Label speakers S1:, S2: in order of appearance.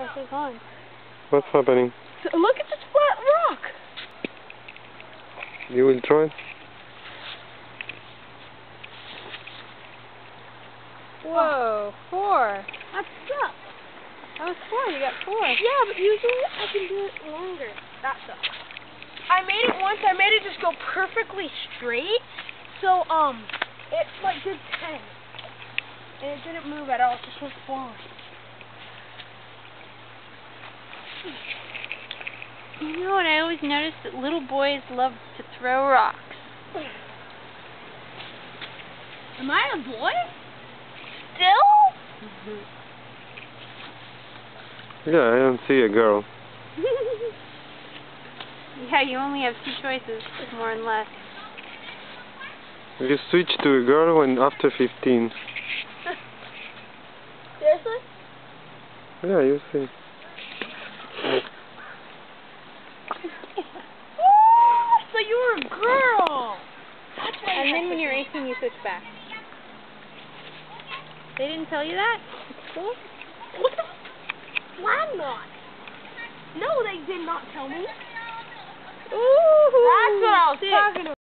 S1: pressure's on.
S2: What's happening?
S1: So look at this flat rock!
S2: You will try it?
S1: Whoa, 4.
S3: That sucks.
S1: That was 4, you got 4.
S3: Yeah, but usually I can do it longer. That sucks. I made it once, I made it just go perfectly straight. So, it like did 10. And it didn't move at all, it just went forward.
S1: You know what I always noticed? That little boys love to throw rocks.
S3: Am I a boy? Still?
S2: Yeah, I don't see a girl.
S1: Yeah, you only have 2 choices, more and less.
S2: You switch to a girl when after 15.
S3: Seriously?
S2: Yeah, you see.
S3: So you were a girl! That's why.
S1: And then when you're 18, you switch back. They didn't tell you that at school?
S3: What the? Landmark. No, they did not tell me.
S1: Ooh,
S3: That's what I was talking about.